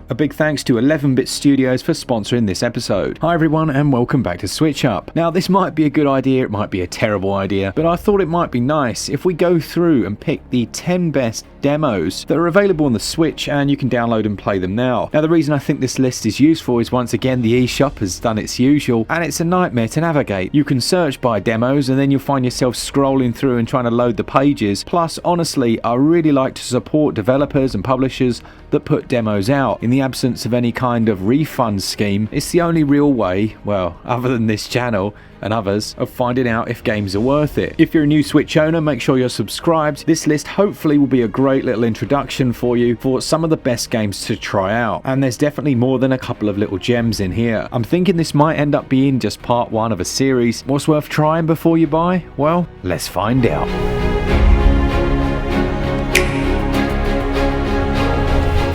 A big thanks to 11-Bit Studios for sponsoring this episode. Hi everyone and welcome back to SwitchUp. Now this might be a good idea, it might be a terrible idea, but I thought it might be nice if we go through and pick the 10 best demos that are available on the Switch and you can download and play them now. Now the reason I think this list is useful is once again the eShop has done its usual and it's a nightmare to navigate. You can search by demos and then you'll find yourself scrolling through and trying to load the pages. Plus honestly I really like to support developers and publishers that put demos out. In the absence of any kind of refund scheme, it's the only real way, well, other than this channel and others, of finding out if games are worth it. If you're a new Switch owner, make sure you're subscribed. This list hopefully will be a great little introduction for you for some of the best games to try out. And there's definitely more than a couple of little gems in here. I'm thinking this might end up being just part one of a series. What's worth trying before you buy? Well, let's find out.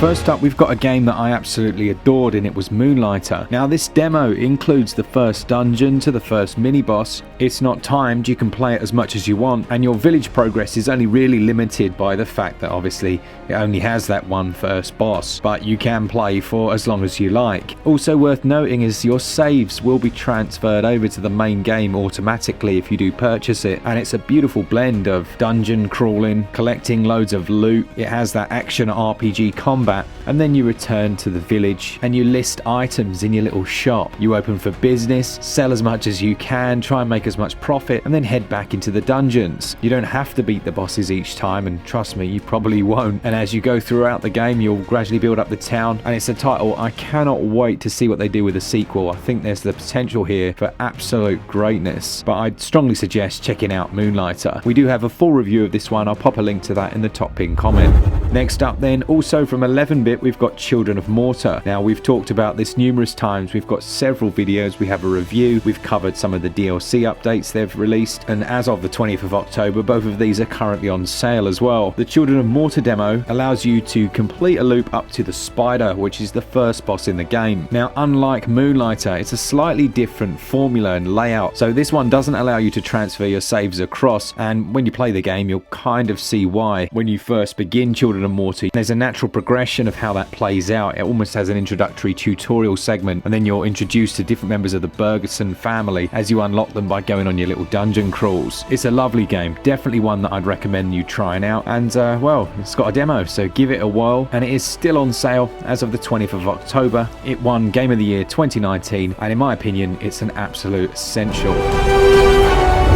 First up, we've got a game that I absolutely adored and it was Moonlighter. Now this demo includes the first dungeon to the first mini-boss. It's not timed, you can play it as much as you want, and your village progress is only really limited by the fact that obviously it only has that one first boss, but you can play for as long as you like. Also worth noting is your saves will be transferred over to the main game automatically if you do purchase it, and it's a beautiful blend of dungeon crawling, collecting loads of loot. It has that action RPG combat, and then you return to the village and you list items in your little shop. You open for business, sell as much as you can, try and make as much profit, and then head back into the dungeons. You don't have to beat the bosses each time, and trust me, you probably won't. And as you go throughout the game, you'll gradually build up the town, and it's a title I cannot wait to see what they do with the sequel. I think there's the potential here for absolute greatness, but I'd strongly suggest checking out Moonlighter. We do have a full review of this one, I'll pop a link to that in the top pinned comment. Next up then, also from 11-bit, we've got Children of Morta. Now we've talked about this numerous times, we've got several videos, we have a review, we've covered some of the DLC updates they've released, and as of the 20th of October, both of these are currently on sale as well. The Children of Morta demo allows you to complete a loop up to the spider, which is the first boss in the game. Now unlike Moonlighter, it's a slightly different formula and layout, so this one doesn't allow you to transfer your saves across, and when you play the game you'll kind of see why. When you first begin Children of Morta, there's a natural progression of how that plays out. It almost has an introductory tutorial segment, and then you're introduced to different members of the Bergerson family as you unlock them by going on your little dungeon crawls. It's a lovely game, definitely one that I'd recommend you trying out, and well, it's got a demo, so give it a whirl, and it is still on sale as of the 20th of October. It won Game of the Year 2019, and in my opinion, it's an absolute essential.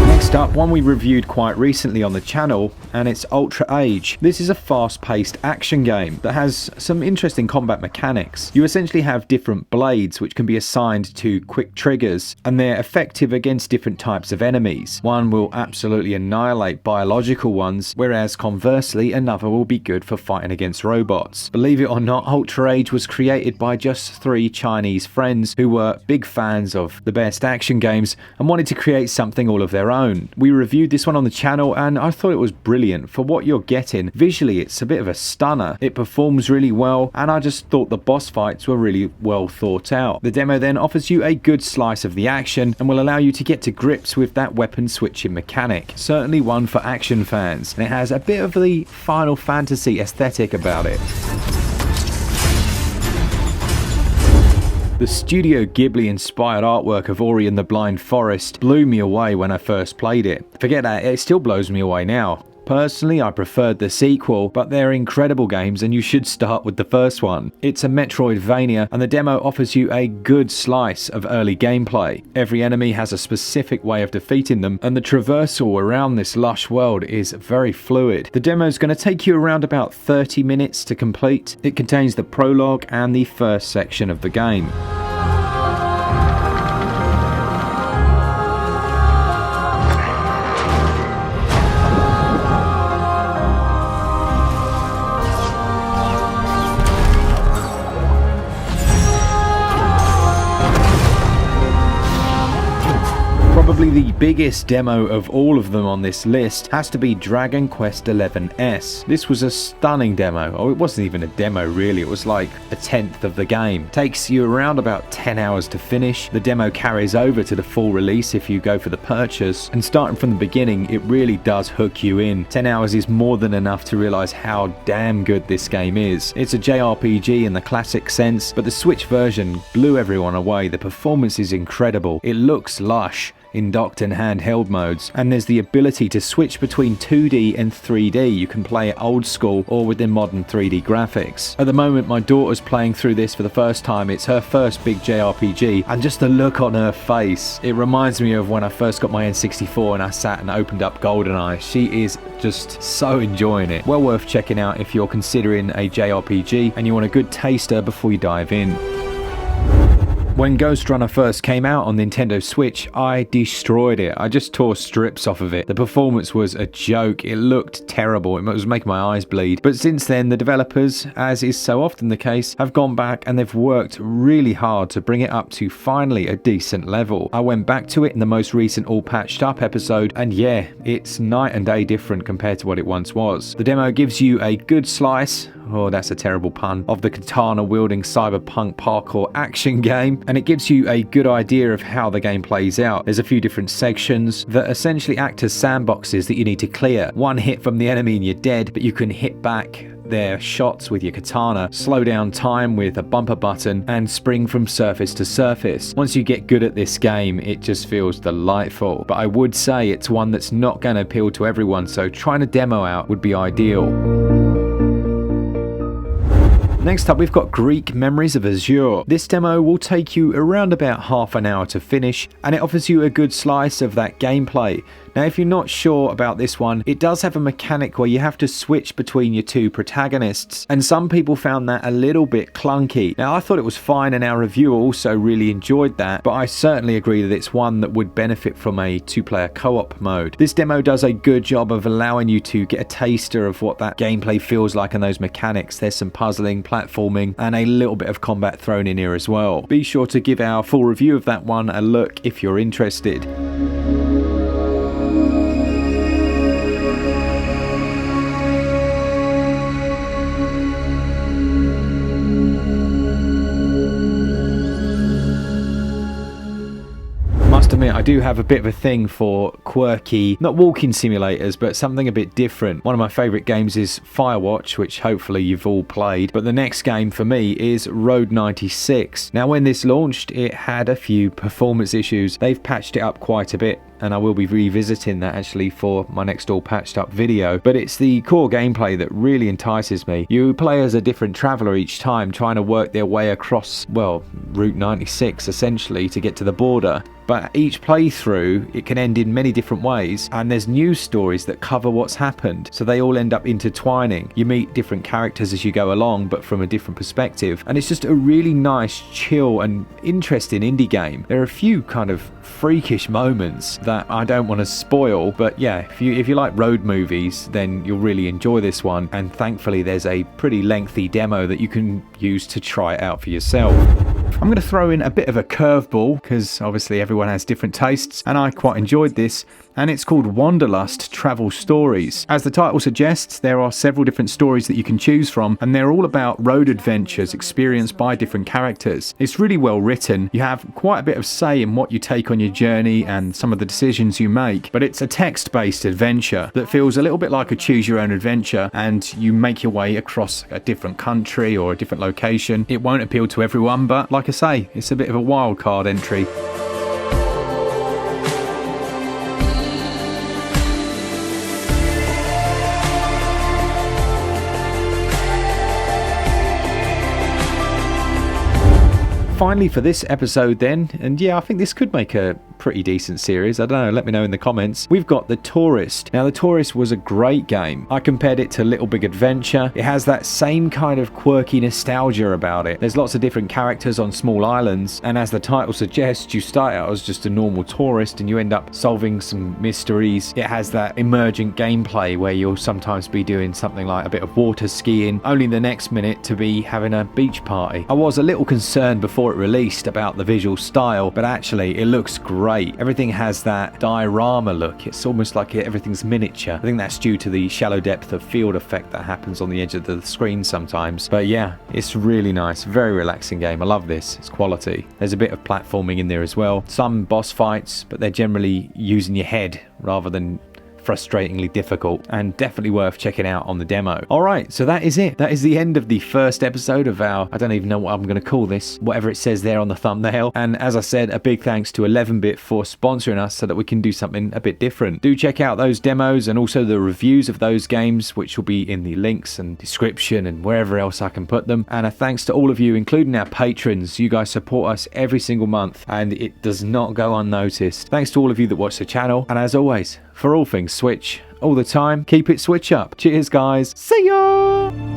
Next up, one we reviewed quite recently on the channel, and it's Ultra Age. This is a fast-paced action game that has some interesting combat mechanics. You essentially have different blades which can be assigned to quick triggers, and they're effective against different types of enemies. One will absolutely annihilate biological ones, whereas conversely another will be good for fighting against robots. Believe it or not, Ultra Age was created by just 3 Chinese friends who were big fans of the best action games and wanted to create something all of their own. We reviewed this one on the channel and I thought it was brilliant for what you're getting. Visually it's a bit of a stunner, it performs really well, and I just thought the boss fights were really well thought out. The demo then offers you a good slice of the action and will allow you to get to grips with that weapon switching mechanic. Certainly one for action fans, and it has a bit of the Final Fantasy aesthetic about it. The Studio Ghibli-inspired artwork of Ori and the Blind Forest blew me away when I first played it. Forget that, it still blows me away now. Personally, I preferred the sequel, but they're incredible games and you should start with the first one. It's a Metroidvania, and the demo offers you a good slice of early gameplay. Every enemy has a specific way of defeating them, and the traversal around this lush world is very fluid. The demo is going to take you around about 30 minutes to complete. It contains the prologue and the first section of the game. Probably the biggest demo of all of them on this list has to be Dragon Quest XI's. This was a stunning demo. Oh, it wasn't even a demo really, it was like a tenth of the game. Takes you around about 10 hours to finish. The demo carries over to the full release if you go for the purchase, and starting from the beginning it really does hook you in. 10 hours is more than enough to realize how damn good this game is. It's a JRPG in the classic sense, but the Switch version blew everyone away. The performance is incredible. It looks lush in docked and handheld modes, and there's the ability to switch between 2D and 3D. You can play it old school or with the modern 3D graphics. At the moment my daughter's playing through this for the first time. It's her first big JRPG, and just the look on her face, it reminds me of when I first got my N64 and I sat and opened up GoldenEye. She is just so enjoying it. Well worth checking out if you're considering a JRPG and you want a good taster before you dive in. When Ghost Runner first came out on Nintendo Switch, I destroyed it. I just tore strips off of it. The performance was a joke. It looked terrible. It was making my eyes bleed. But since then, the developers, as is so often the case, have gone back and they've worked really hard to bring it up to finally a decent level. I went back to it in the most recent All Patched Up episode, and yeah, it's night and day different compared to what it once was. The demo gives you a good slice, oh that's a terrible pun, of the katana-wielding cyberpunk parkour action game, and it gives you a good idea of how the game plays out. There's a few different sections that essentially act as sandboxes that you need to clear. One hit from the enemy and you're dead, but you can hit back their shots with your katana, slow down time with a bumper button, and spring from surface to surface. Once you get good at this game, it just feels delightful. But I would say it's one that's not going to appeal to everyone, so trying a demo out would be ideal. Next up, we've got Greek Memories of Azure. This demo will take you around about half an hour to finish, and it offers you a good slice of that gameplay. Now, if you're not sure about this one, it does have a mechanic where you have to switch between your two protagonists, and some people found that a little bit clunky. Now, I thought it was fine, and our reviewer also really enjoyed that, but I certainly agree that it's one that would benefit from a two-player co-op mode. This demo does a good job of allowing you to get a taster of what that gameplay feels like and those mechanics. There's some puzzling, platforming, and a little bit of combat thrown in here as well. Be sure to give our full review of that one a look if you're interested. Admit, I do have a bit of a thing for quirky, not walking simulators, but something a bit different. One of my favourite games is Firewatch, which hopefully you've all played, but the next game for me is Road 96. Now, when this launched, it had a few performance issues. They've patched it up quite a bit, and I will be revisiting that actually for my next All Patched Up video, but it's the core gameplay that really entices me. You play as a different traveller each time, trying to work their way across, well, Route 96 essentially to get to the border. But each playthrough, it can end in many different ways, and there's news stories that cover what's happened, so they all end up intertwining. You meet different characters as you go along, but from a different perspective, and it's just a really nice, chill and interesting indie game. There are a few kind of freakish moments that I don't want to spoil, but yeah, if you like road movies, then you'll really enjoy this one, and thankfully there's a pretty lengthy demo that you can use to try it out for yourself. I'm going to throw in a bit of a curveball, because obviously everyone has different tastes, and I quite enjoyed this, and it's called Wanderlust Travel Stories. As the title suggests, there are several different stories that you can choose from, and they're all about road adventures experienced by different characters. It's really well written. You have quite a bit of say in what you take on your journey and some of the decisions you make, but it's a text-based adventure that feels a little bit like a choose-your-own adventure, and you make your way across a different country or a different location. It won't appeal to everyone, but like I say, it's a bit of a wild card entry. Finally for this episode then, and yeah, I think this could make a pretty decent series. I don't know, let me know in the comments. We've got The Tourist. Now, The Tourist was a great game. I compared it to Little Big Adventure. It has that same kind of quirky nostalgia about it. There's lots of different characters on small islands, and as the title suggests, you start out as just a normal tourist and you end up solving some mysteries. It has that emergent gameplay where you'll sometimes be doing something like a bit of water skiing, only the next minute to be having a beach party. I was a little concerned before it released about the visual style, but actually it looks great. great. Everything has that diorama look. It's almost like everything's miniature. I think that's due to the shallow depth of field effect that happens on the edge of the screen sometimes. But yeah, it's really nice. Very relaxing game. I love this. It's quality. There's a bit of platforming in there as well. Some boss fights, but they're generally using your head rather than frustratingly difficult, and definitely worth checking out on the demo. Alright, so that is it. That is the end of the first episode of our, I don't even know what I'm going to call this, whatever it says there on the thumbnail. And as I said, a big thanks to 11-bit for sponsoring us so that we can do something a bit different. Do check out those demos and also the reviews of those games, which will be in the links and description and wherever else I can put them. And a thanks to all of you, including our patrons. You guys support us every single month and it does not go unnoticed. Thanks to all of you that watch the channel, and as always, for all things Switch, all the time, keep it Switch up. Cheers, guys. See ya!